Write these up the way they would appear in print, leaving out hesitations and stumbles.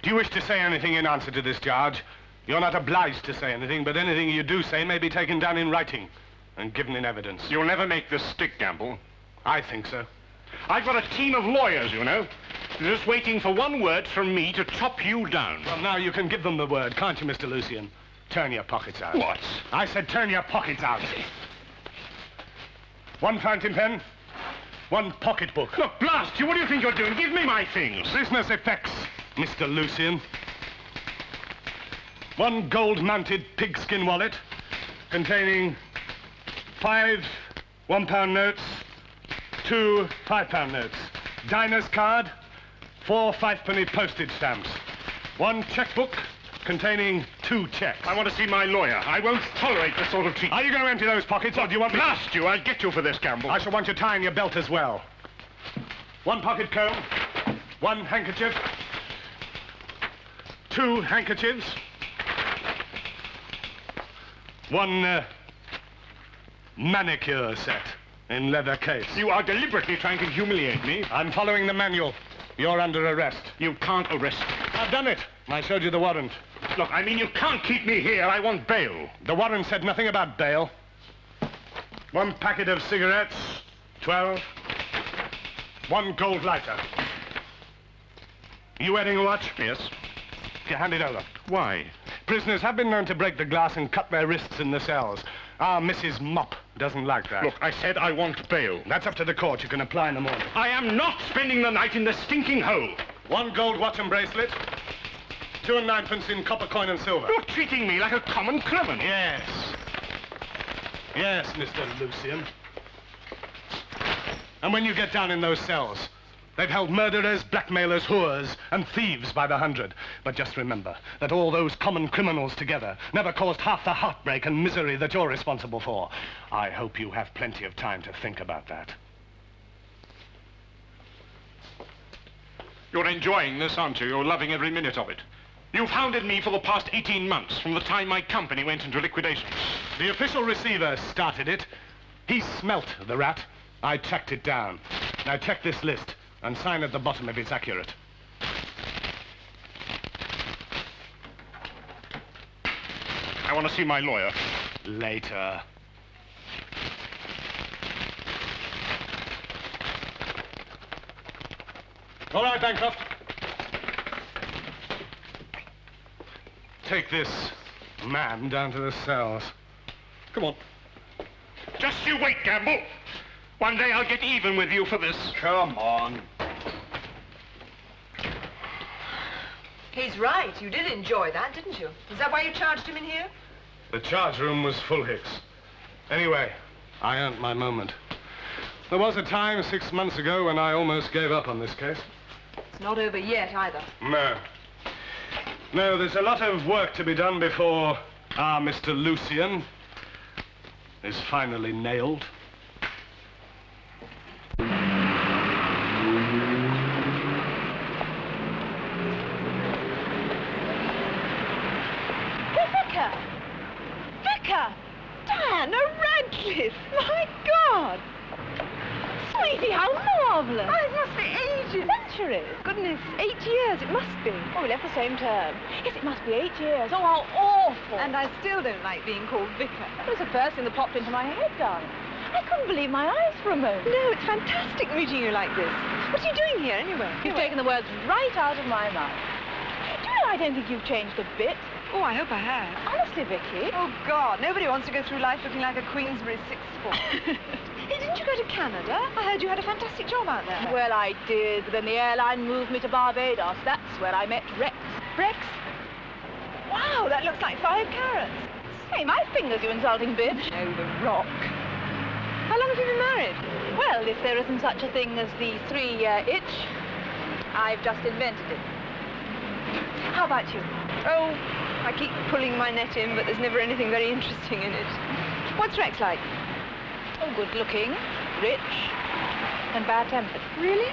you wish to say anything in answer to this charge, you're not obliged to say anything, but anything you do say may be taken down in writing and given in evidence. You'll never make this stick, Gamble. I think so. I've got a team of lawyers, you know. They're just waiting for one word from me to chop you down. Well, now you can give them the word, can't you, Mr. Lucian? Turn your pockets out. What? I said turn your pockets out. One fountain pen, one pocketbook. Look, blast you, what do you think you're doing? Give me my things. Business effects, Mr. Lucian. One gold-mounted pigskin wallet containing 5 £1 notes, 2 £5 notes. Diner's card, 4 5-penny postage stamps. One checkbook containing 2 checks. I want to see my lawyer. I won't tolerate this sort of treatment. Are you going to empty those pockets, or do you want me... Blast you, I'll get you for this, Gamble. I shall want you tying your belt as well. One pocket comb, 1 handkerchief, 2 handkerchiefs, 1 manicure set in leather case. You are deliberately trying to humiliate me. I'm following the manual. You're under arrest. You can't arrest me. I've done it. I showed you the warrant. Look, I mean, you can't keep me here. I want bail. The warrant said nothing about bail. 1 packet of cigarettes, 12. 1 gold lighter. You wearing a watch? Yes. You hand it over. Why? Prisoners have been known to break the glass and cut their wrists in the cells. Our Mrs. Mop doesn't like that. Look, I said I want bail. That's up to the court. You can apply in the morning. I am not spending the night in the stinking hole. 1 gold watch and bracelet, 2 9pence in copper coin and silver. You're treating me like a common criminal. Yes. Yes, Mr. Lucian. And when you get down in those cells, they've held murderers, blackmailers, whores, and thieves by the 100. But just remember that all those common criminals together never caused half the heartbreak and misery that you're responsible for. I hope you have plenty of time to think about that. You're enjoying this, aren't you? You're loving every minute of it. You've hounded me for the past 18 months, from the time my company went into liquidation. The official receiver started it. He smelt the rat. I tracked it down. Now check this list and sign at the bottom if it's accurate. I want to see my lawyer. Later. All right, Bancroft. Take this man down to the cells. Come on. Just you wait, Gamble. One day I'll get even with you for this. Come on. He's right. You did enjoy that, didn't you? Is that why you charged him in here? The charge room was full, Hicks. Anyway, I earned my moment. There was a time 6 months ago when I almost gave up on this case. It's not over yet, either. No. No, there's a lot of work to be done before our Mr. Lucian is finally nailed. Vicar! Diana Radcliffe! My God! Sweetie, how marvellous! Oh, it must be ages. Centuries! Goodness, 8 years, it must be. Oh, we left the same term. Yes, it must be 8 years. Oh, how awful! And I still don't like being called Vicar. It was the first thing that popped into my head, darling. I couldn't believe my eyes for a moment. No, it's fantastic meeting you like this. What are you doing here, anyway? You've taken the words right out of my mouth. Do you know, I don't think you've changed a bit. Oh, I hope I have. Honestly, Vicky. Oh, God, nobody wants to go through life looking like a Queensbury sixth form. Hey, didn't you go to Canada? I heard you had a fantastic job out there. Well, I did, but then the airline moved me to Barbados. That's where I met Rex. Rex? Wow, that looks like 5 carats. Hey, my fingers, you insulting bitch. Oh, the rock. How long have you been married? Well, if there isn't such a thing as the 3-year itch, I've just invented it. How about you? Oh, I keep pulling my net in, but there's never anything very interesting in it. What's Rex like? Oh, good-looking, rich, and bad-tempered. Really?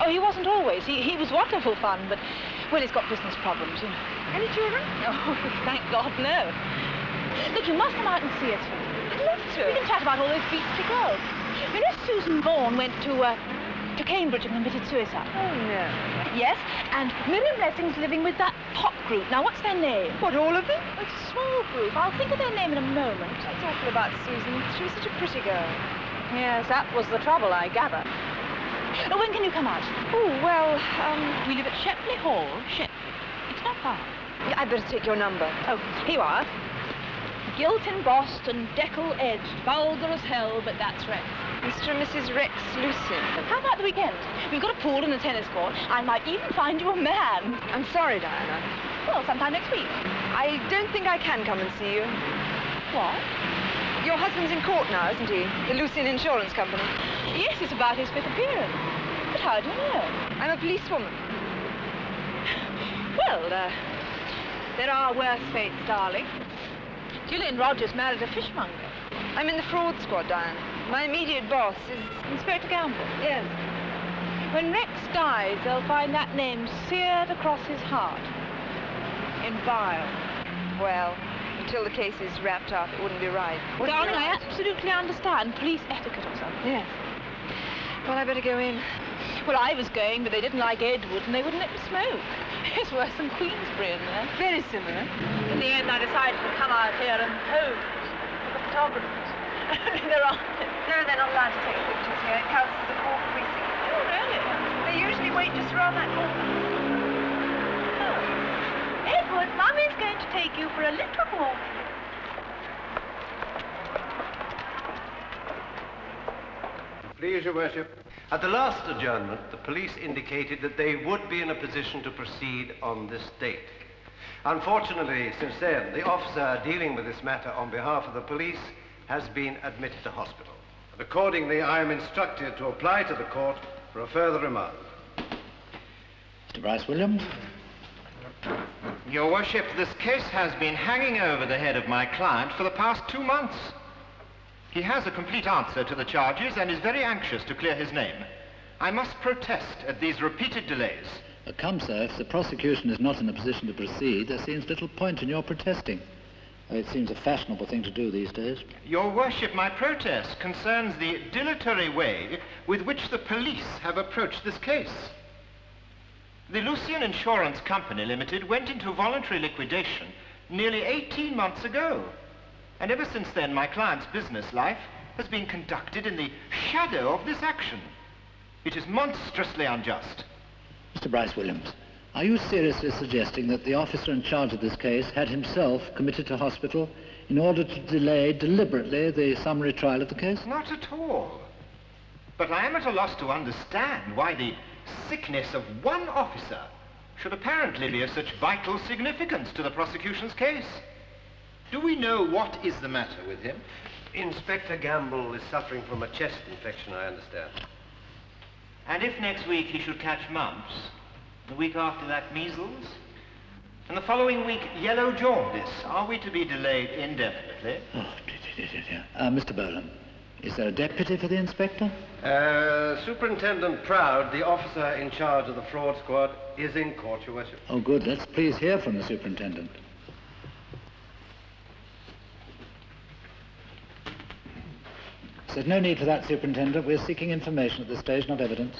Oh, he wasn't always. He was wonderful fun, but, well, he's got business problems, you know. Any children? Oh, thank God, no. Look, you must come out and see us. I'd love to. We can chat about all those beastly girls. You know, Susan Vaughan went to to Cambridge and committed suicide. Oh, no. Yes, and Miriam Lessing's living with that pop group. Now, what's their name? What, all of them? It's a small group. I'll think of their name in a moment. That's awful about Susan. She was such a pretty girl. Yes, that was the trouble, I gather. Oh, when can you come out? Oh, well, We live at Shepley Hall, Shepley. It's not far. I'd better take your number. Oh, here you are. Gilt embossed and deckle-edged, vulgar as hell, but that's Rex. Mr. and Mrs. Rex Lucin. How about the weekend? We've got a pool and a tennis court. I might even find you a man. I'm sorry, Diana. Well, sometime next week. I don't think I can come and see you. What? Your husband's in court now, isn't he? The Lucin Insurance Company. Yes, it's about his 5th appearance. But how do you know? I'm a policewoman. Well, there are worse fates, darling. Julian Rogers married a fishmonger. I'm in the fraud squad, Diana. My immediate boss is... Inspector Gamble. Yes. When Rex dies, they'll find that name seared across his heart. In bile. Well, until the case is wrapped up, it wouldn't be right. Darling, I absolutely understand police etiquette or something. Yes. Well, I better go in. Well, I was going, but they didn't like Edward, and they wouldn't let me smoke. It's worse than Queensbury in there. Very similar. In the end, I decided to come out here and pose for the photographers. There aren't any. No, they're not allowed to take pictures here. It counts as a court precinct. Oh, really? They usually wait just around that corner. Oh. Edward, Mummy's going to take you for a little walk. Please, Your Worship. At the last adjournment, the police indicated that they would be in a position to proceed on this date. Unfortunately, since then, the officer dealing with this matter on behalf of the police has been admitted to hospital. And accordingly, I am instructed to apply to the court for a further remand. Mr. Bryce Williams? Your Worship, this case has been hanging over the head of my client for the past 2 months. He has a complete answer to the charges and is very anxious to clear his name. I must protest at these repeated delays. Come, sir, if the prosecution is not in a position to proceed, there seems little point in your protesting. It seems a fashionable thing to do these days. Your Worship, my protest concerns the dilatory way with which the police have approached this case. The Lucin Insurance Company Limited went into voluntary liquidation nearly 18 months ago. And ever since then, my client's business life has been conducted in the shadow of this action. It is monstrously unjust. Mr. Bryce Williams, are you seriously suggesting that the officer in charge of this case had himself committed to hospital in order to delay deliberately the summary trial of the case? Not at all. But I am at a loss to understand why the sickness of one officer should apparently be of such vital significance to the prosecution's case. Do we know what is the matter with him? Inspector Gamble is suffering from a chest infection, I understand. And if next week he should catch mumps, the week after that measles, and the following week yellow jaundice, are we to be delayed indefinitely? Oh, dear. Mr. Boland, is there a deputy for the inspector? Superintendent Proud, the officer in charge of the fraud squad, is in court, Your Worship. Oh, good. Let's please hear from the superintendent. There's no need for that, Superintendent. We're seeking information at this stage, not evidence.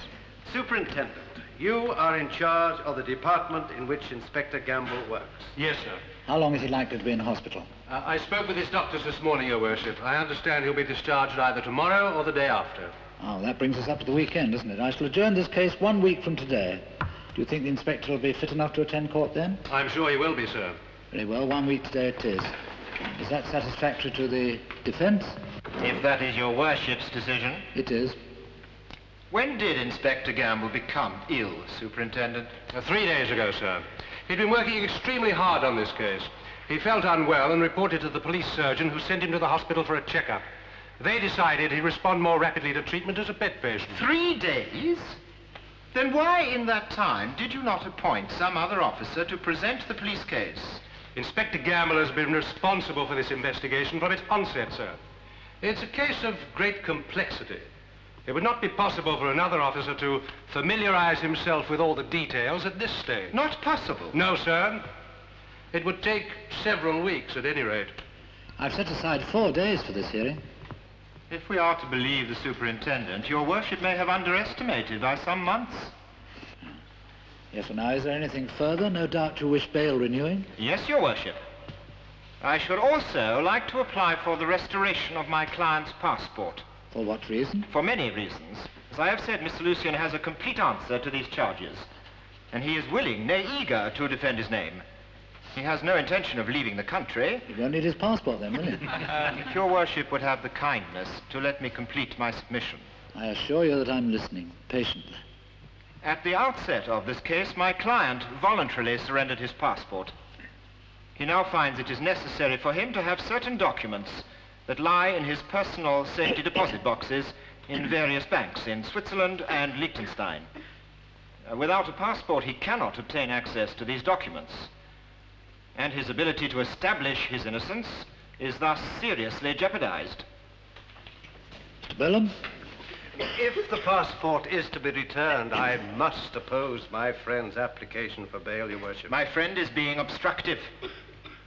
Superintendent, you are in charge of the department in which Inspector Gamble works. Yes, sir. How long is he likely to be in hospital? I spoke with his doctors this morning, Your Worship. I understand he'll be discharged either tomorrow or the day after. Oh, that brings us up to the weekend, doesn't it? I shall adjourn this case 1 week from today. Do you think the inspector will be fit enough to attend court then? I'm sure he will be, sir. Very well, 1 week today it is. Is that satisfactory to the defence? If that is your Worship's decision. It is. When did Inspector Gamble become ill, Superintendent? 3 days ago, sir. He'd been working extremely hard on this case. He felt unwell and reported to the police surgeon, who sent him to the hospital for a checkup. They decided he'd respond more rapidly to treatment as a bed patient. 3 days? Then why in that time did you not appoint some other officer to present the police case? Inspector Gamble has been responsible for this investigation from its onset, sir. It's a case of great complexity. It would not be possible for another officer to familiarize himself with all the details at this stage. Not possible? No, sir. It would take several weeks at any rate. I've set aside 4 days for this hearing. If we are to believe the superintendent, your worship may have underestimated by some months. Yes, and now, is there anything further? No doubt you wish bail renewing? Yes, your worship. I should also like to apply for the restoration of my client's passport. For what reason? For many reasons. As I have said, Mr. Lucian has a complete answer to these charges, and he is willing, nay, eager, to defend his name. He has no intention of leaving the country. You won't need his passport then, will you? If your worship would have the kindness to let me complete my submission. I assure you that I'm listening, patiently. At the outset of this case, my client voluntarily surrendered his passport. He now finds it is necessary for him to have certain documents that lie in his personal safety deposit boxes in various banks in Switzerland and Liechtenstein. Without a passport, he cannot obtain access to these documents, and his ability to establish his innocence is thus seriously jeopardized. Mr. Bellum? If the passport is to be returned, I must oppose my friend's application for bail, your worship. My friend is being obstructive.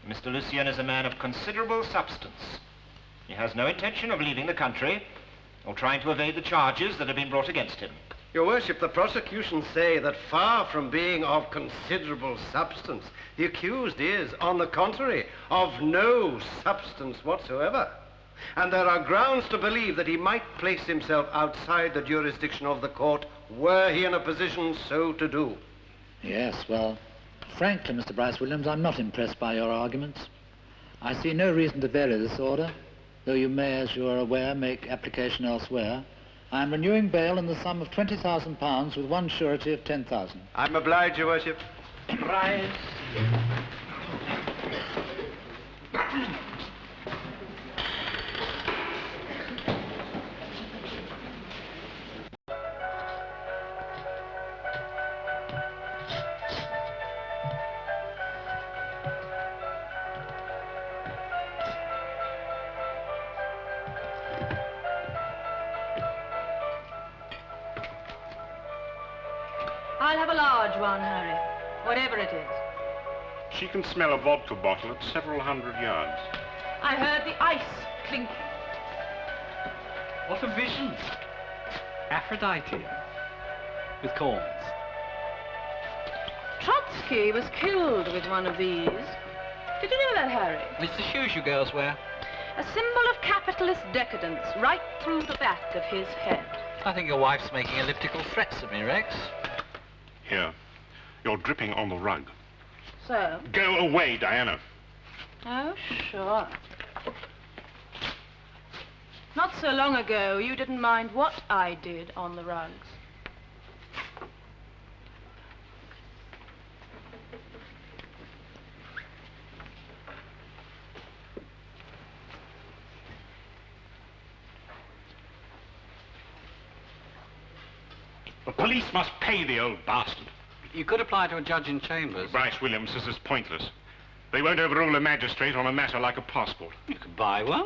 Mr. Lucian is a man of considerable substance. He has no intention of leaving the country or trying to evade the charges that have been brought against him. Your worship, the prosecution say that far from being of considerable substance, the accused is, on the contrary, of no substance whatsoever. And there are grounds to believe that he might place himself outside the jurisdiction of the court were he in a position so to do. Yes, well, frankly, Mr. Bryce Williams, I'm not impressed by your arguments. I see no reason to vary this order, though you may, as you are aware, make application elsewhere. I am renewing bail in the sum of £20,000 with one surety of £10,000. I'm obliged, your worship. Rise. I'll have a large one, Harry. Whatever it is. She can smell a vodka bottle at several hundred yards. I heard the ice clink. What a vision. Aphrodite with corns. Trotsky was killed with one of these. Did you know that, Harry? It's the shoes you girls wear. A symbol of capitalist decadence right through the back of his head. I think your wife's making elliptical threats at me, Rex. Here. You're dripping on the rug. So? Go away, Diana. Oh, sure. Not so long ago, you didn't mind what I did on the rugs. The police must pay the old bastard. You could apply to a judge in chambers. Bryce Williams, this is pointless. They won't overrule a magistrate on a matter like a passport. You could buy one.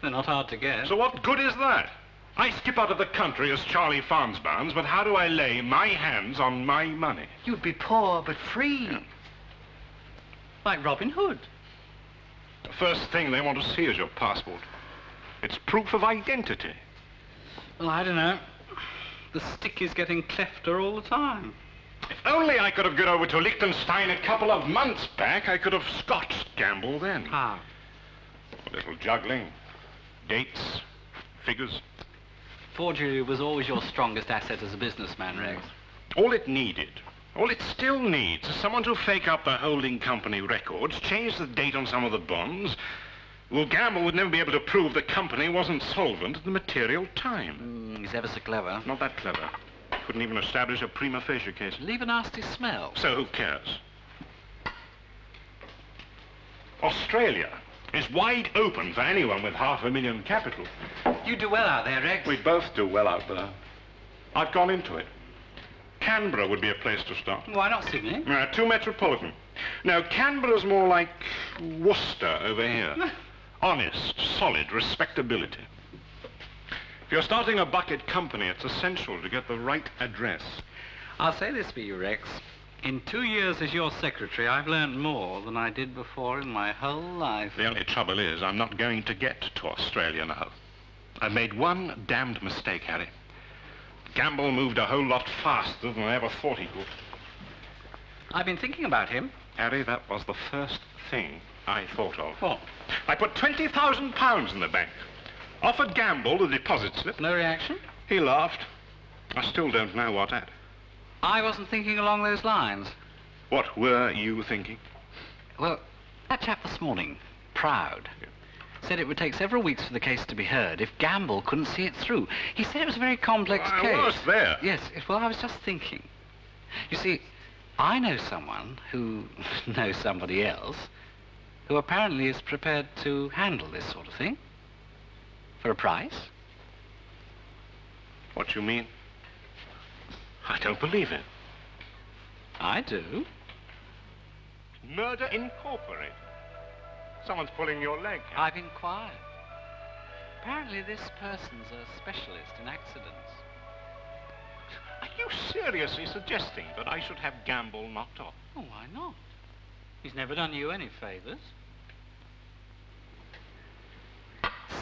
They're not hard to get. So what good is that? I skip out of the country as Charlie Farnsbounds, but how do I lay my hands on my money? You'd be poor but free. Yeah. Like Robin Hood. The first thing they want to see is your passport. It's proof of identity. Well, I don't know. The stick is getting clefter all the time. If only I could have got over to Liechtenstein a couple of months back, I could have scotched gamble then. How? A little juggling, dates, figures. Forgery was always your strongest asset as a businessman, Rex. All it needed, all it still needs, is someone to fake up the holding company records, change the date on some of the bonds. Well, Gamble would never be able to prove the company wasn't solvent at the material time. He's ever so clever. Not that clever. Couldn't even establish a prima facie case. Leave a nasty smell. So who cares? Australia is wide open for anyone with $500,000 capital. You do well out there, Rex. We both do well out there. I've gone into it. Canberra would be a place to start. Why not Sydney? Too metropolitan. No, Canberra's more like Worcester over here. Honest, solid respectability. If you're starting a bucket company, it's essential to get the right address. I'll say this for you, Rex. In 2 years as your secretary, I've learned more than I did before in my whole life. The only trouble is, I'm not going to get to Australia now. I made one damned mistake, Harry. Gamble moved a whole lot faster than I ever thought he could. I've been thinking about him. Harry, that was the first thing I thought of. What? I put £20,000 in the bank. Offered Gamble the deposit slip. No reaction? He laughed. I still don't know what at. I wasn't thinking along those lines. What were you thinking? Well, that chap this morning, Proud, said it would take several weeks for the case to be heard if Gamble couldn't see it through. He said it was a very complex case. I was there. Yes, well, I was just thinking. You see, I know someone who knows somebody else who apparently is prepared to handle this sort of thing. For a price. What you mean? I don't believe it. I do. Murder Incorporated. Someone's pulling your leg. I've inquired. Apparently this person's a specialist in accidents. Are you seriously suggesting that I should have Gamble knocked off? Oh, why not? He's never done you any favors.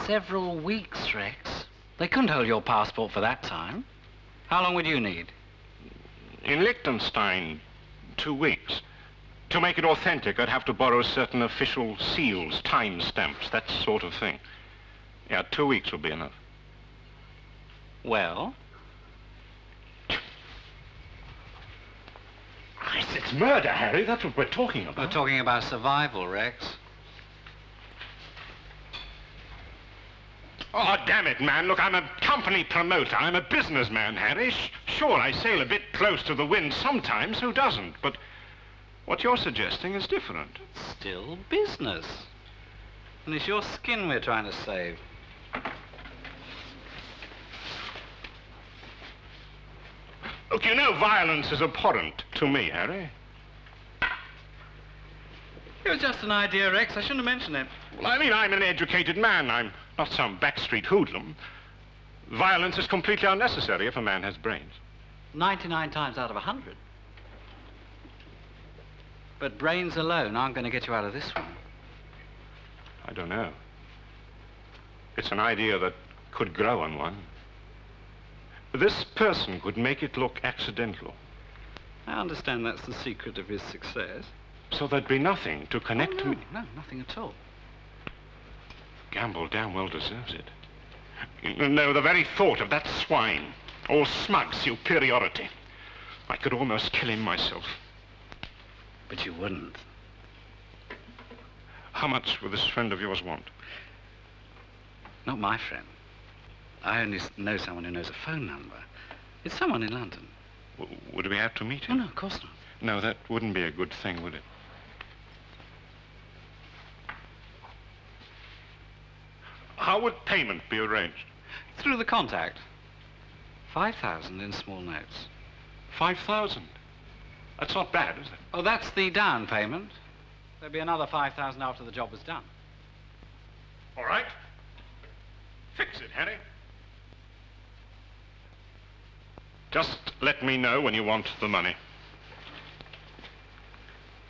Several weeks, Rex. They couldn't hold your passport for that time. How long would you need? In Liechtenstein, 2 weeks. To make it authentic, I'd have to borrow certain official seals, time stamps, that sort of thing. Yeah, 2 weeks would be enough. Well? Christ, it's murder, Harry. That's what we're talking about. We're talking about survival, Rex. Oh, damn it, man. Look, I'm a company promoter. I'm a businessman, Harry. Sure, I sail a bit close to the wind sometimes. Who doesn't? But what you're suggesting is different. Still business. And it's your skin we're trying to save. Look, you know violence is abhorrent to me, Harry. It was just an idea, Rex. I shouldn't have mentioned it. Well, I mean, I'm an educated man. I'm not some backstreet hoodlum. Violence is completely unnecessary if a man has brains. 99 times out of 100. But brains alone aren't going to get you out of this one. I don't know. It's an idea that could grow on one. This person could make it look accidental. I understand that's the secret of his success. So there'd be nothing to connect me. No, nothing at all. Gamble damn well deserves it. No, the very thought of that swine, all smug superiority. I could almost kill him myself. But you wouldn't. How much would this friend of yours want? Not my friend. I only know someone who knows a phone number. It's someone in London. Would we have to meet Oh, him? no, of course not. No, that wouldn't be a good thing, would it? How would payment be arranged? Through the contact. 5,000 in small notes. 5,000? That's not bad, is it? Oh, that's the down payment. There'll be another 5,000 after the job is done. All right. Fix it, Harry. Just let me know when you want the money.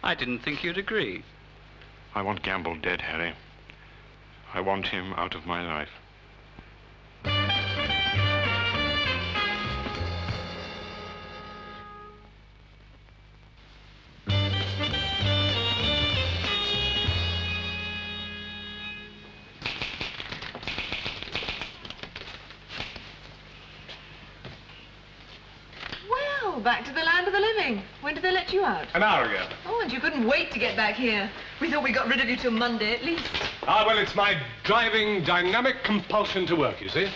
I didn't think you'd agree. I want Gamble dead, Harry. I want him out of my life. Well, back to the land of the living. When did they let you out? An hour ago. Oh, and you couldn't wait to get back here. We thought we got rid of you till Monday at least. Ah, well, it's my driving, dynamic compulsion to work, you see.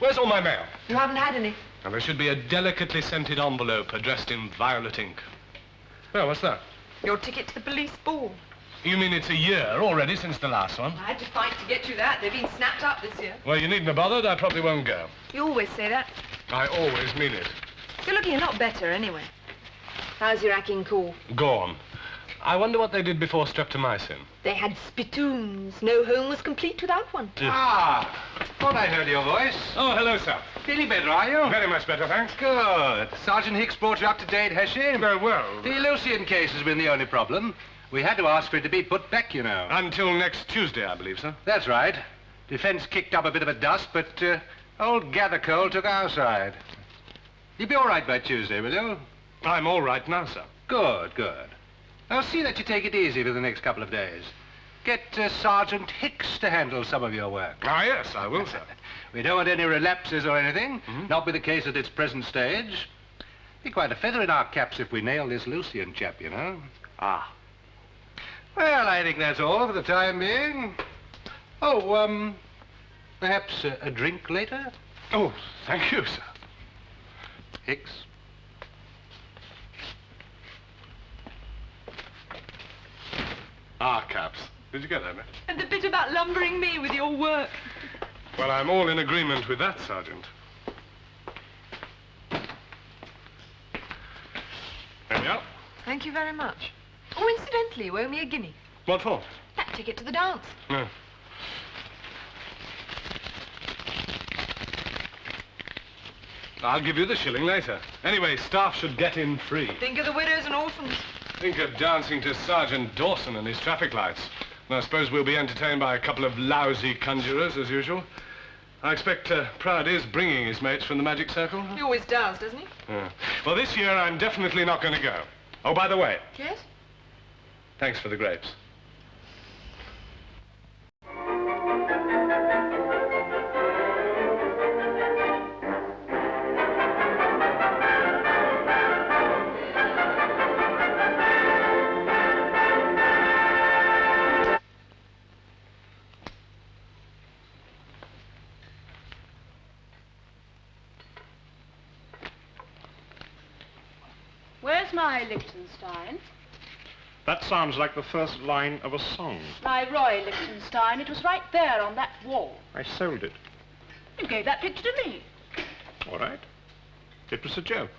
Where's all my mail? You haven't had any. And there should be a delicately scented envelope addressed in violet ink. Well, what's that? Your ticket to the police ball. You mean it's a year already since the last one? I had to fight to get you that. They've been snapped up this year. Well, you needn't have bothered. I probably won't go. You always say that. I always mean it. You're looking a lot better anyway. How's your acting cool? Gone. I wonder what they did before streptomycin. They had spittoons. No home was complete without one. Ah, thought I heard your voice. Oh, hello, sir. Feeling better, are you? Very much better, thanks. Good. Sergeant Hicks brought you up to date, has she? Very well. The Lucian case has been the only problem. We had to ask for it to be put back, you know. Until next Tuesday, I believe, sir. That's right. Defence kicked up a bit of a dust, but old Gathercole took our side. You'll be all right by Tuesday, will you? I'm all right now, sir. Good, good. I'll see that you take it easy for the next couple of days. Get Sergeant Hicks to handle some of your work. Ah, yes, I will, sir. We don't want any relapses or anything. Not be the case at its present stage. Be quite a feather in our caps if we nail this Lucian chap, you know. Ah. Well, I think that's all for the time being. Oh, perhaps a drink later? Oh, thank you, sir. Hicks? Ah, Caps. Did you get that, mate? And the bit about lumbering me with your work. Well, I'm all in agreement with that, Sergeant. There we are. Thank you very much. Oh, incidentally, you owe me a guinea. What for? That ticket to the dance. No. I'll give you the shilling later. Anyway, staff should get in free. Think of the widows and orphans. Think of dancing to Sergeant Dawson and his traffic lights. And I suppose we'll be entertained by a couple of lousy conjurers, as usual. I expect Proud is bringing his mates from the Magic Circle. He always does, doesn't he? Yeah. Well, this year I'm definitely not going to go. Oh, by the way, Yes? thanks for the grapes. Where's my Liechtenstein? That sounds like the first line of a song. My Roy Liechtenstein. It was right there on that wall. I sold it. You gave that picture to me. All right. It was a joke.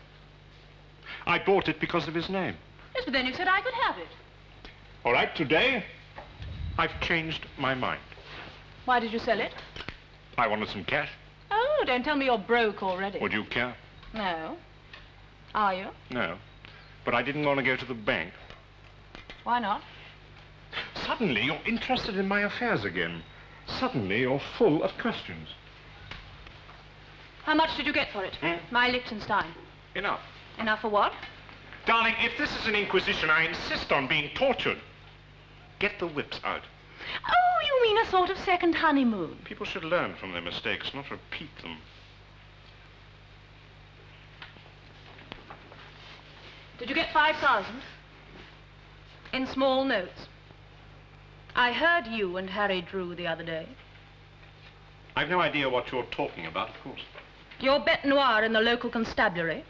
I bought it because of his name. Yes, but then you said I could have it. All right, today, I've changed my mind. Why did you sell it? I wanted some cash. Oh, don't tell me you're broke already. Would you care? No. Are you? No. But I didn't want to go to the bank. Why not? Suddenly, you're interested in my affairs again. Suddenly, you're full of questions. How much did you get for it? My Liechtenstein. Enough. Enough for what? Darling, if this is an inquisition, I insist on being tortured. Get the whips out. Oh, you mean a sort of second honeymoon? People should learn from their mistakes, not repeat them. Did you get 5,000? In small notes. I heard you and Harry Drew the other day. I've no idea what you're talking about, of course. Your bête noire in the local constabulary.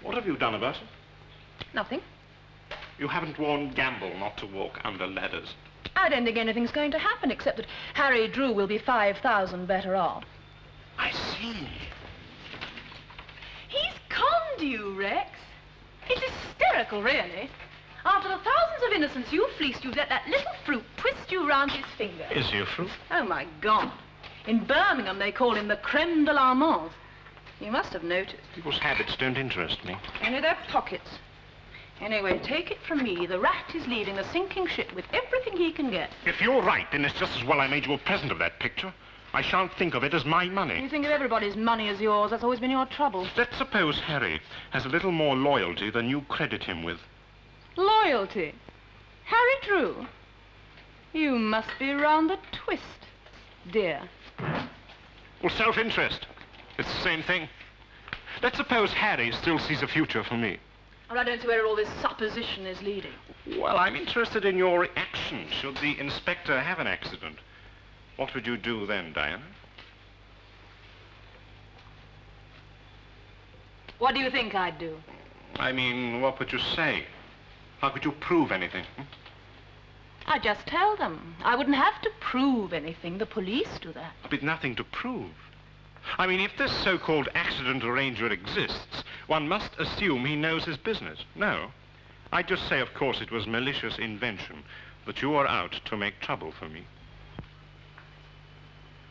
What have you done about it? Nothing. You haven't warned Gamble not to walk under ladders. I don't think anything's going to happen except that Harry Drew will be 5,000 better off. I see. He's conned you, Rex. It's hysterical, really. After the thousands of innocents you fleeced, you've let that little fruit twist you round his finger. Is he a fruit? Oh, my God. In Birmingham, they call him the creme de la menthe. You must have noticed. People's habits don't interest me. Only their pockets. Anyway, take it from me, the rat is leaving a sinking ship with everything he can get. If you're right, then it's just as well I made you a present of that picture. I shan't think of it as my money. You think of everybody's money as yours. That's always been your trouble. Let's suppose Harry has a little more loyalty than you credit him with. Loyalty? Harry Drew? You must be round the twist, dear. Well, self-interest. It's the same thing. Let's suppose Harry still sees a future for me. Well, I don't see where all this supposition is leading. Well, I'm interested in your reaction should the inspector have an accident. What would you do then, Diana? What do you think I'd do? I mean, what would you say? How could you prove anything? I'd just tell them. I wouldn't have to prove anything. The police do that. With nothing to prove. I mean, if this so-called accident arranger exists, one must assume he knows his business. No. I'd just say, of course, it was malicious invention, that you are out to make trouble for me.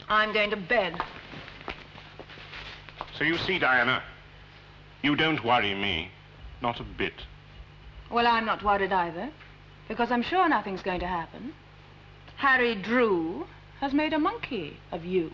I'm going to bed. So you see, Diana, you don't worry me. Not a bit. Well, I'm not worried either, because I'm sure nothing's going to happen. Harry Drew has made a monkey of you.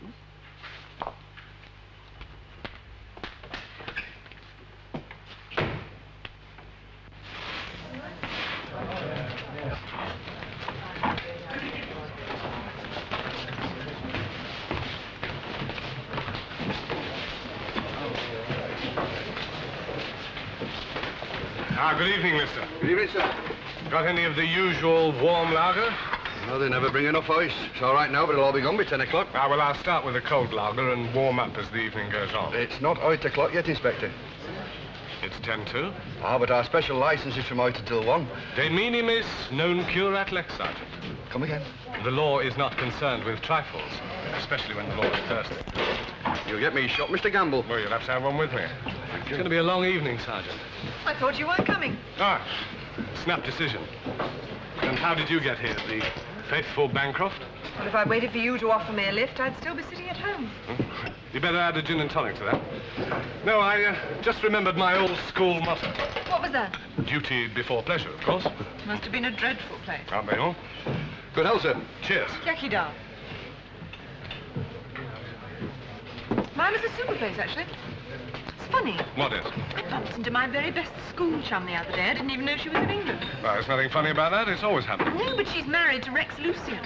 Ah, good evening, mister. Good evening, sir. Got any of the usual warm lager? No, they never bring enough ice. It's all right now, but it'll all be gone by 10 o'clock. Ah, well, I'll start with a cold lager and warm up as the evening goes on. It's not 8 o'clock yet, Inspector. It's 10 to. Ah, but our special license is from 8 until 1. De minimis non curat lex, Sergeant. Come again. The law is not concerned with trifles, especially when the law is thirsty. You'll get me shot, Mr. Gamble. Well, you'll have to have one with me. It's going to be a long evening, Sergeant. I thought you weren't coming. Ah, snap decision. And how did you get here, the faithful Bancroft? Well, if I waited for you to offer me a lift, I'd still be sitting at home. You better add a gin and tonic to that. No, I just remembered my old school motto. What was that? Duty before pleasure, of course. Must have been a dreadful place. Aren't they all? Good health, sir. Cheers. Yaki dal. Mine was a super place, actually. It's funny. What is? I bumped into my very best school chum the other day. I didn't even know she was in England. Well, there's nothing funny about that. It's always happened. No, but she's married to Rex Lucian.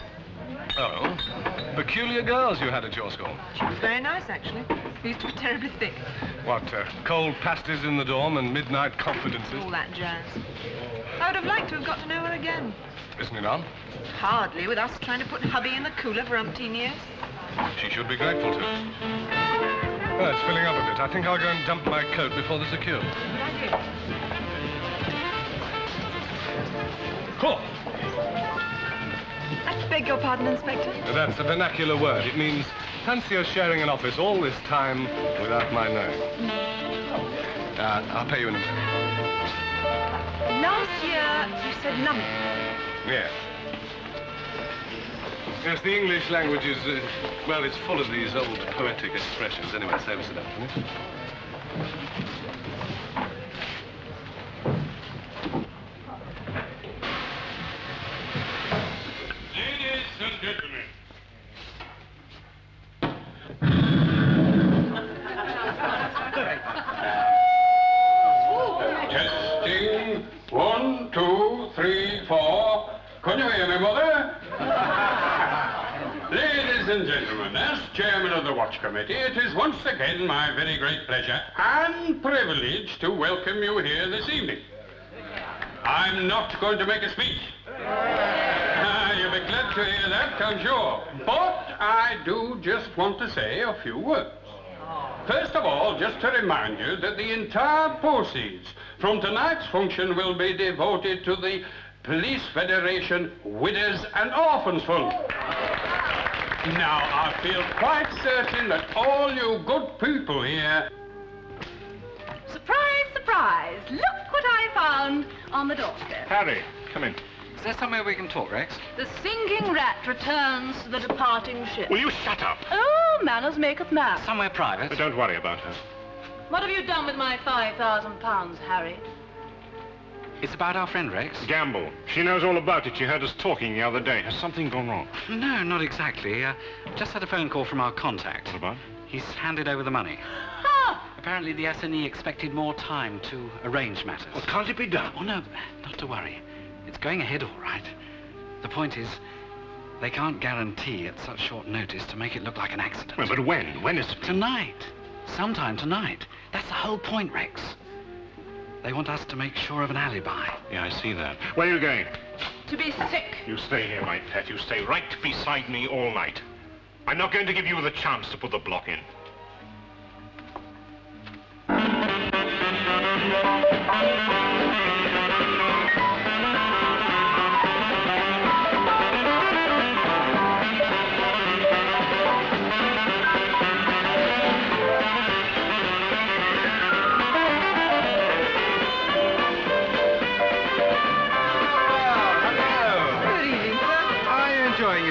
Oh. Peculiar girls you had at your school. She was very nice, actually. We used to be terribly thick. What, cold pasties in the dorm and midnight confidences? All that jazz. I would have liked to have got to know her again. Isn't it on? Hardly, with us trying to put hubby in the cooler for umpteen years. She should be grateful to us. Well, it's filling up a bit. I think I'll go and dump my coat before there's a queue. Cool. I beg your pardon, Inspector. That's a vernacular word. It means fancy us sharing an office all this time without my knowing. I'll pay you in a minute. Last year, you said numbing. Yes. Yes, the English language is, well, it's full of these old poetic expressions. Anyway, save us enough, will you? Ladies and gentlemen. Testing. 1, 2, 3, 4. Can you hear me, Mother? Ladies and gentlemen, as chairman of the Watch Committee, it is once again my very great pleasure and privilege to welcome you here this evening. I'm not going to make a speech. You'll be glad to hear that, I'm sure. But I do just want to say a few words. First of all, just to remind you that the entire proceeds from tonight's function will be devoted to the Police Federation Widows and Orphans Fund. Now, I feel quite certain that all you good people here... Surprise, surprise! Look what I found on the doorstep. Harry, come in. Is there somewhere we can talk, Rex? The sinking rat returns to the departing ship. Will you shut up? Oh, manners maketh man. Somewhere private. But don't worry about her. What have you done with my £5,000, Harry? It's about our friend, Rex. Gamble. She knows all about it. She heard us talking the other day. Has something gone wrong? No, not exactly. Just had a phone call from our contact. What about? He's handed over the money. Ah! Apparently the S01E expected more time to arrange matters. Well, can't it be done? Oh, no, not to worry. It's going ahead all right. The point is, they can't guarantee at such short notice to make it look like an accident. Well, but when? When is it? Tonight. Sometime tonight. That's the whole point, Rex. They want us to make sure of an alibi. Yeah, I see that. Where are you going? To be sick. You stay here, my pet. You stay right beside me all night. I'm not going to give you the chance to put the block in.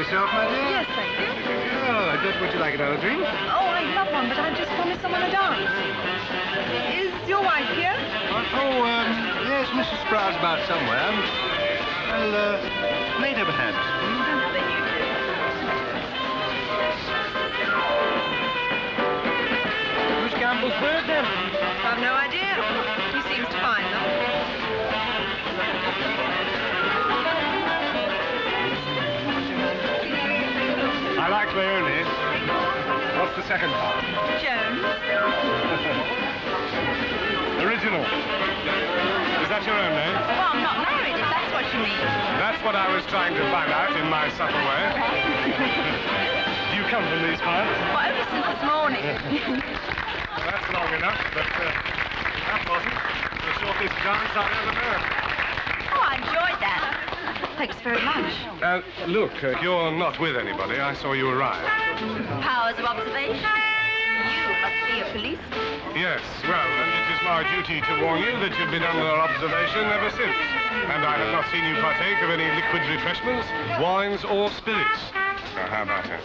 yourself, my dear? Yes, thank you. Oh, good. Would you like another drink? Oh, I'd love one, but I've just promised someone a dance. Is your wife here? Yes, Mrs. Sprout's about somewhere. Well, maid have a hand. Gamble's bird, then? I've no idea. He seems to find them. I like Leone. What's the second part? Jones. Original. Is that your own name? Well, I'm not married, if that's what you mean. That's what I was trying to find out in my subtle way. Do you come from these parts? Well, only since this morning. Well, that's long enough, but that wasn't the shortest dance I've ever known. Oh, I enjoyed that. Thanks very much. Look, you're not with anybody. I saw you arrive. Powers of observation. You must be a policeman. Yes, well, and it is my duty to warn you that you've been under observation ever since. And I have not seen you partake of any liquid refreshments, wines, or spirits. Now, how about it?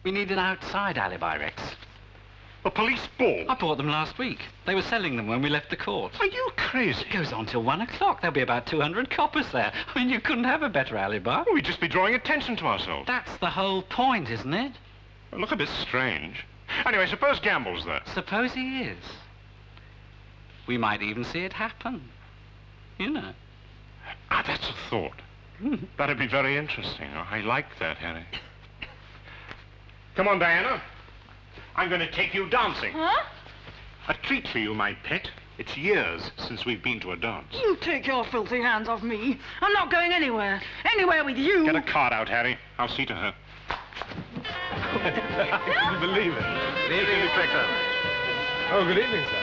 We need an outside alibi, Rex. A police ball? I bought them last week. They were selling them when we left the court. Are you crazy? It goes on till 1 o'clock. There'll be about 200 coppers there. I mean, you couldn't have a better alibi. We'd just be drawing attention to ourselves. That's the whole point, isn't it? Well, look a bit strange. Anyway, suppose Gamble's there. Suppose he is. We might even see it happen. You know. Ah, that's a thought. That'd be very interesting. I like that, Harry. Come on, Diana. I'm going to take you dancing. Huh? A treat for you, my pet. It's years since we've been to a dance. You take your filthy hands off me. I'm not going anywhere. Anywhere with you. Get a card out, Harry. I'll see to her. I couldn't believe it. Good evening, Inspector. Oh, good evening, sir.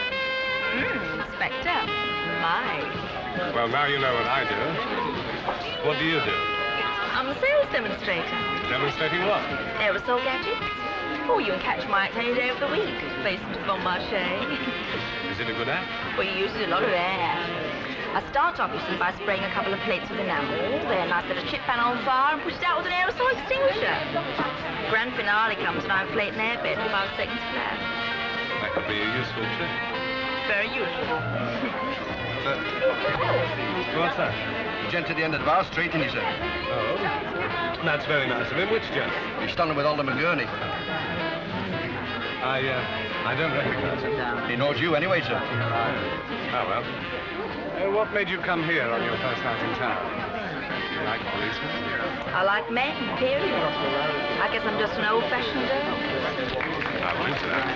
Inspector. My. Well, now you know what I do. What do you do? I'm a sales demonstrator. Demonstrating what? Aerosol gadgets. Oh, you can catch my act any day of the week. Face to Bon Marché. Is it a good act? Well, you use a lot of air. I start off, you see, by spraying a couple of plates with enamel, then I set a chip pan on fire and push it out with an aerosol extinguisher. Grand finale comes when I inflate an airbed in 5 seconds flat. That could be a useful trick. Very useful. What's that? The gent at the end of the bar straightened you, sir. Oh, that's very nice of him. Which gent? He's standing with Alderman Gurney. I don't recognize him. He knows you anyway, sir. Oh, well. What made you come here on your first night in town? You like policemen? I like men, period. I guess I'm just an old-fashioned girl. I'll into that.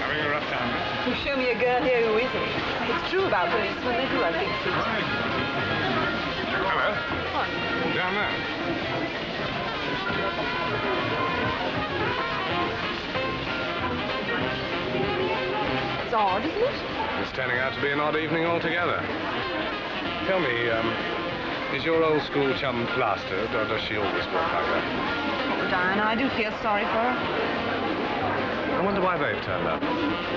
Having a rough time. You show me a girl here who isn't. It's true about policemen. They do have big feet. Hello. What? Down there. It's odd, isn't it? It's turning out to be an odd evening altogether. Tell me, is your old school chum plastered, or does she always walk like that? Oh, Diana, I do feel sorry for her. I wonder why they've turned up.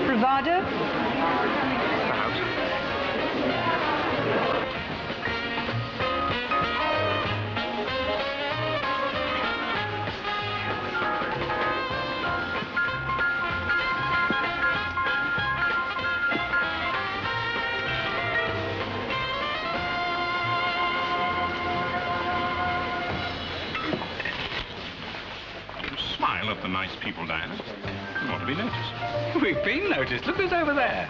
Bravado? Perhaps. Smile at the nice people, Diana. You ought to be noticed. We've been noticed. Look who's over there.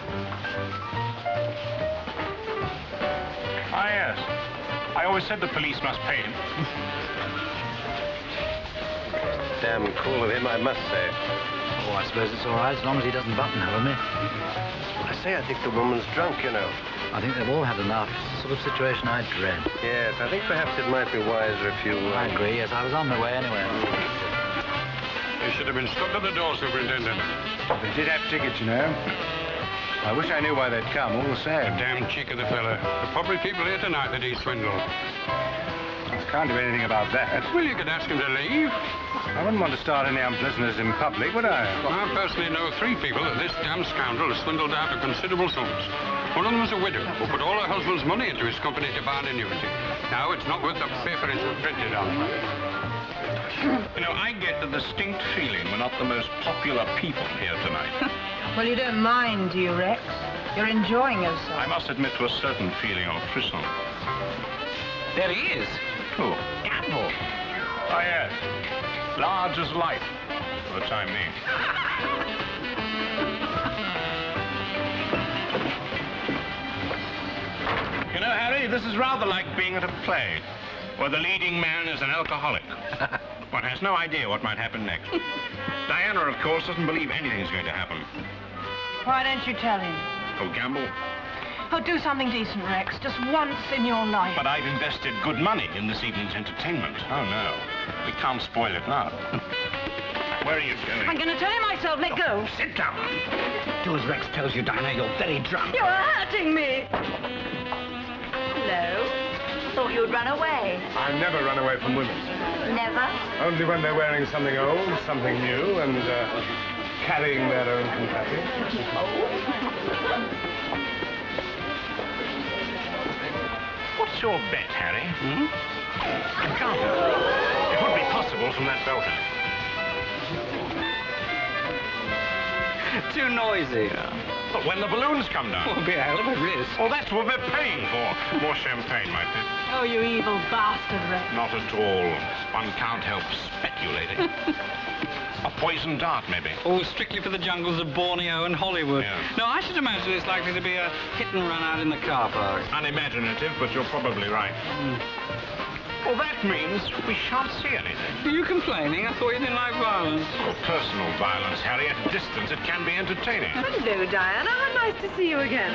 Ah, yes. I always said the police must pay him. Damn cool of him, I must say. Oh, I suppose it's all right as long as he doesn't buttonhole me. I say, I think the woman's drunk, you know. I think they've all had enough. It's the sort of situation I dread. Yes, I think perhaps it might be wiser if you... I agree, yes. I was on my way anyway. They should have been stopped at the door, Superintendent. They did have tickets, you know. I wish I knew why they'd come, all the same. Damn cheek of the fella. There'll probably people here tonight that he swindled. I can't do anything about that. Well, you could ask him to leave. I wouldn't want to start any unpleasantness in public, would I? I personally know 3 people that this damn scoundrel has swindled out of considerable sums. One of them was a widow who put all her husband's money into his company to buy an annuity. Now it's not worth the paper it's printed on. You know, I get the distinct feeling we're not the most popular people here tonight. Well, you don't mind, do you, Rex? You're enjoying yourself. I must admit to a certain feeling of frisson. There he is. Who? Gamble. Oh, yes. Large as life, for the time being. You know, Harry, this is rather like being at a play, where the leading man is an alcoholic. One has no idea what might happen next. Diana, of course, doesn't believe anything's going to happen. Why don't you tell him? Oh, gamble. Oh, do something decent, Rex. Just once in your life. But I've invested good money in this evening's entertainment. Oh, no. We can't spoil it now. Where are you going? I'm going to tell him myself. Let go. Sit down. Do as Rex tells you, Dinah. You're very drunk. You're hurting me. Hello. Thought you'd run away. I never run away from women. Never? Only when they're wearing something old, something new, and carrying their own confetti. What's your bet, Harry? Can't it? It would be possible from that balcony. Too noisy. But when the balloons come down... It'll be a hell of a risk. Well, that's what we're paying for. More champagne, my pet. Oh, you evil bastard, Rex. Not at all. One can't help speculating. A poison dart, maybe. Oh, strictly for the jungles of Borneo and Hollywood. Yeah. No, I should imagine it's likely to be a hit and run out in the car park. Unimaginative, but you're probably right. Well, that means we shan't see anything. Are you complaining? I thought you didn't like violence. Oh, personal violence, Harry. At a distance, it can be entertaining. Hello, Diana. How nice to see you again.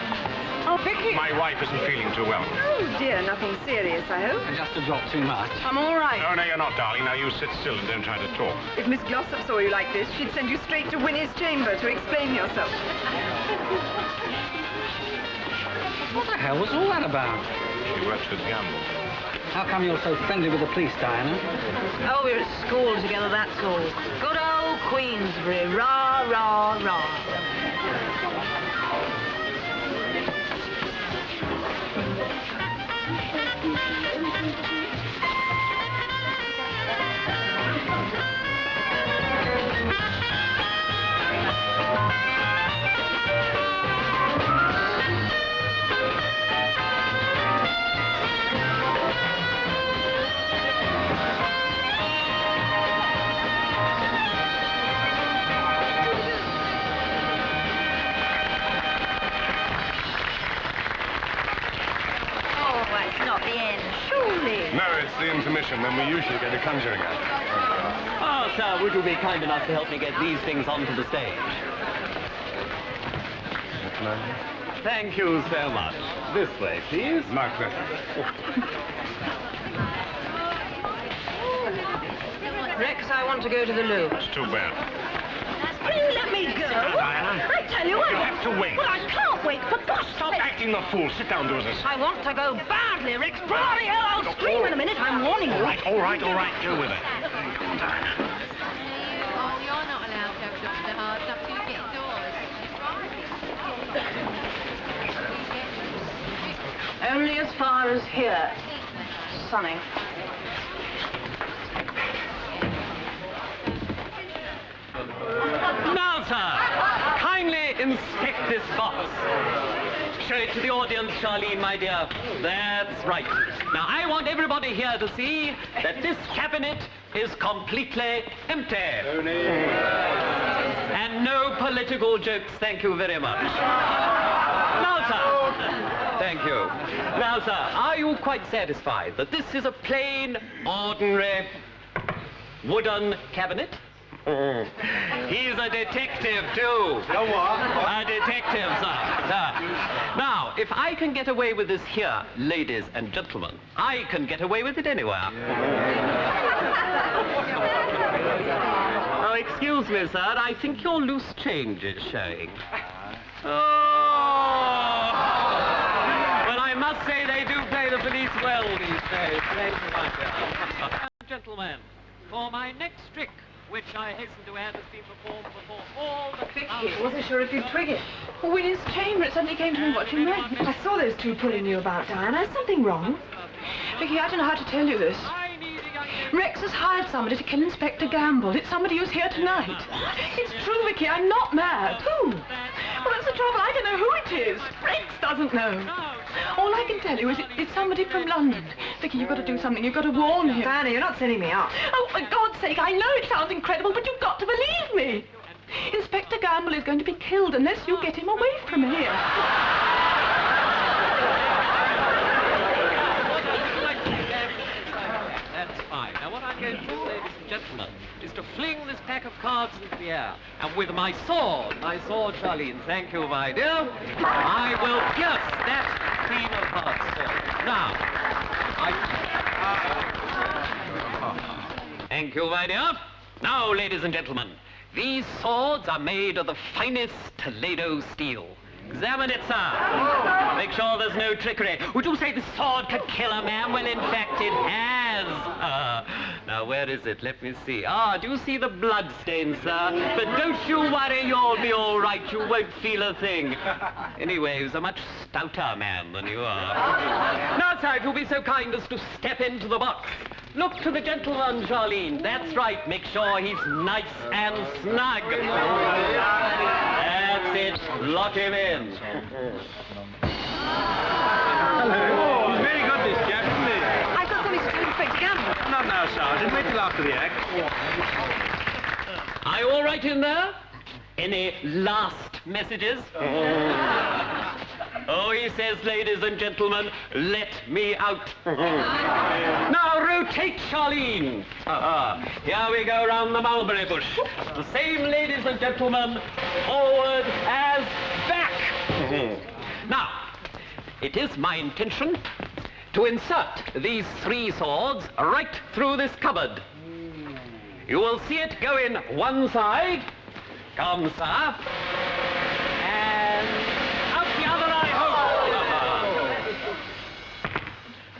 Oh, Vicky. My wife isn't feeling too well. Oh, dear. Nothing serious, I hope. Just a drop too much. I'm all right. No, you're not, darling. Now, you sit still and don't try to talk. If Miss Glossop saw you like this, she'd send you straight to Winnie's chamber to explain yourself. What the hell was all that about? She works with Gamble. How come you're so friendly with the police, Diana? Oh, we're at school together, that's all. Good old Queensbury. Rah, rah, rah. No, it's the intermission when we usually get a conjuring act. Ah, sir, would you be kind enough to help me get these things onto the stage? Thank you so much. This way, please. My pleasure. Rex, I want to go to the loo. It's too bad. Will you let me go? Diana. I tell you, You have to wait. Well, I can't wait, for gosh Stop acting the fool. Sit down, do as I say. I want to go badly, Rex. Bloody hell, I'll scream in a minute. I'm warning you. All right. Go with it. Come on, Diana. Oh, you're not allowed to open up the heart up till you get indoors. Only as far as here. Sunny. Now, sir, kindly inspect this box. Show it to the audience, Charlene, my dear. That's right. Now, I want everybody here to see that this cabinet is completely empty. And no political jokes, thank you very much. Now, sir. Thank you. Now, sir, are you quite satisfied that this is a plain, ordinary, wooden cabinet? He's a detective, too. A what? A detective, sir. Now, if I can get away with this here, ladies and gentlemen, I can get away with it anywhere. Oh, excuse me, sir. I think your loose change is showing. Oh! Well, I must say they do play the police well these days. Thank you, my dear. Gentlemen, for my next trick, which I hasten to add has been performed before all the... Vicky, wasn't sure if you'd twig it. Well, in his chamber, it suddenly came to me watching Red. I saw those two pulling you about, Diana. Is something wrong? Vicky, I don't know how to tell you this. Rex has hired somebody to kill Inspector Gamble. It's somebody who's here tonight. What? It's true, Vicky. I'm not mad. Who? Well, that's the trouble. I don't know who it is. Rex doesn't know. All I can tell you is it's somebody from London. Vicky, you've got to do something. You've got to warn him. Diana, you're not setting me up. Oh, for God's sake, I know it sounds incredible, but you've got to believe me. Inspector Gamble is going to be killed unless you get him away from here. That's fine. Now, what I'm going to do, ladies and gentlemen, is to fling this pack of cards into the air. And with my sword, Charlene, thank you, my dear, I will pierce that cream of hearts sword. Now, thank you, my dear. Now, ladies and gentlemen, these swords are made of the finest Toledo steel. Examine it, sir. Make sure there's no trickery. Would you say the sword could kill a man? Well, in fact, it has. Now, where is it? Let me see. Do you see the blood stain, sir? But don't you worry, you'll be all right. You won't feel a thing. Anyway, he's a much stouter man than you are. Now, sir, if you'll be so kind as to step into the box. Look to the gentleman, Charlene. That's right. Make sure he's nice and snug. That's it. Lock him in. Hello. He's very good, this chap, isn't he? I've got something to tell Inspector Gamble. Not now, Sergeant. Wait till after the act. Are you all right in there? Any last messages? Oh, he says, ladies and gentlemen, let me out. Now rotate, Charlene. Here we go round the mulberry bush. The same, ladies and gentlemen, forward as back. Now, it is my intention to insert these three swords right through this cupboard. You will see it go in one side. Come, sir. And out the other, I hope.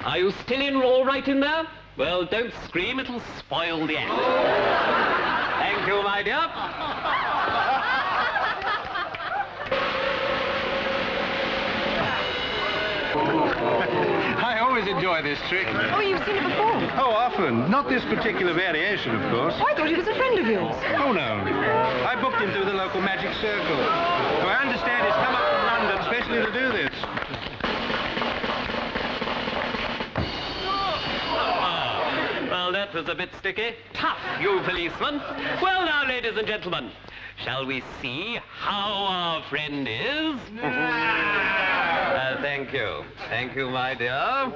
Are you still in all right in there? Well, don't scream, it'll spoil the act. Thank you, my dear. I always enjoy this trick. Oh, you've seen it before? Oh, often. Not this particular variation, of course. Oh, I thought he was a friend of yours. Oh, no. I booked him through the local magic circle. So I understand he's come up from London especially to do this. Well, that was a bit sticky. Tough, you policeman. Well, now, ladies and gentlemen, shall we see how our friend is? Thank you. Thank you, my dear.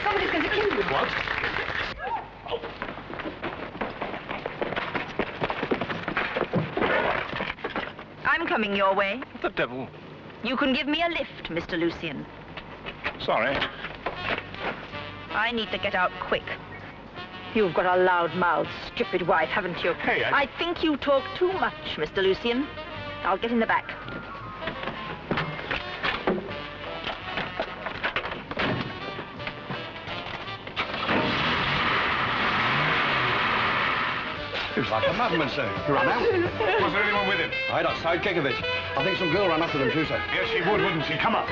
Somebody's going to kill you. What? I'm coming your way. What the devil? You can give me a lift, Mr. Lucian. Sorry. I need to get out quick. You've got a loud-mouthed, stupid wife, haven't you? Hey, I think you talk too much, Mr. Lucian. I'll get in the back. He was like a madman, sir. He ran out. Was there anyone with him? I had a sidekick of it. I think some girl ran after them too, sir. Yes, she would, wouldn't she? Come on.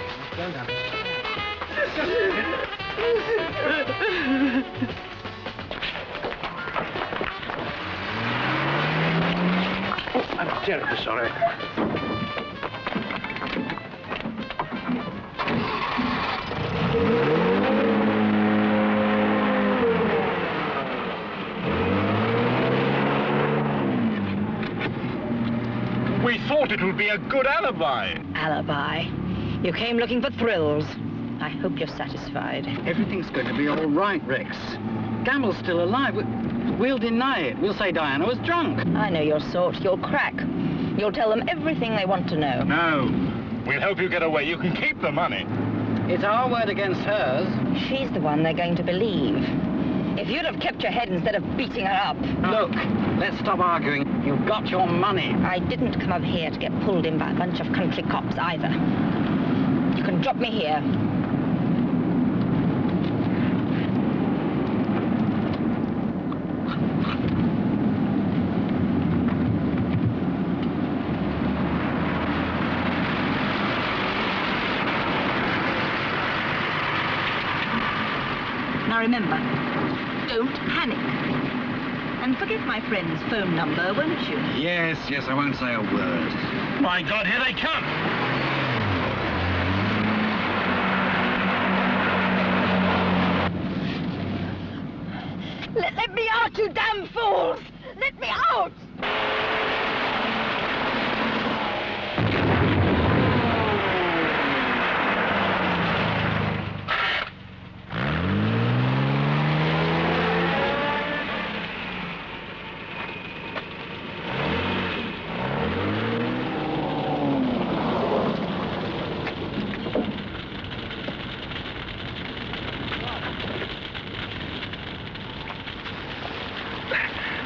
Oh, I'm terribly sorry. We thought it would be a good alibi. Alibi? You came looking for thrills. I hope you're satisfied. Everything's going to be all right, Rex. Gamble's still alive. We'll deny it. We'll say Diana was drunk. I know your sort. You'll crack. You'll tell them everything they want to know. No. We'll help you get away. You can keep the money. It's our word against hers. She's the one they're going to believe. If you'd have kept your head instead of beating her up. Look, let's stop arguing. You've got your money. I didn't come up here to get pulled in by a bunch of country cops either. You can drop me here. Now remember, don't panic. And forget my friend's phone number, won't you? Yes, I won't say a word. My God, here they come. Let me out, you damn fools! Let me out!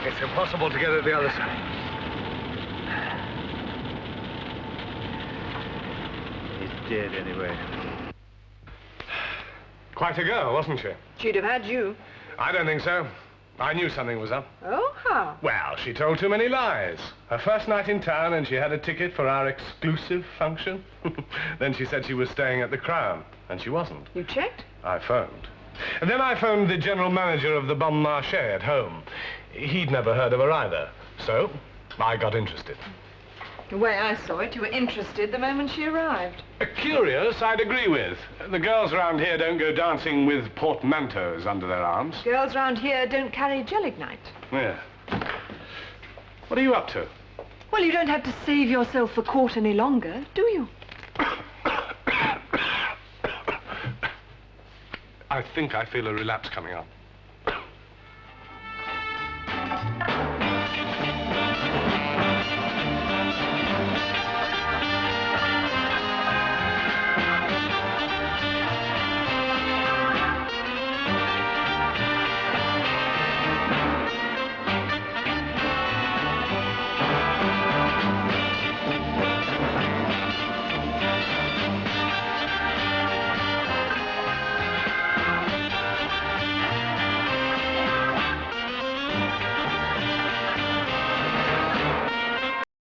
It's impossible to get at the other side. He's dead anyway. Quite a girl, wasn't she? She'd have had you. I don't think so. I knew something was up. Oh, how? Well, she told too many lies. Her first night in town and she had a ticket for our exclusive function. Then she said she was staying at the Crown, and she wasn't. You checked? I phoned. And then I phoned the general manager of the Bon Marché at home. He'd never heard of her either. So, I got interested. The way I saw it, you were interested the moment she arrived. Curious, I'd agree with. The girls around here don't go dancing with portmanteaus under their arms. Girls round here don't carry gelignite. Yeah. What are you up to? Well, you don't have to save yourself for court any longer, do you? I think I feel a relapse coming on.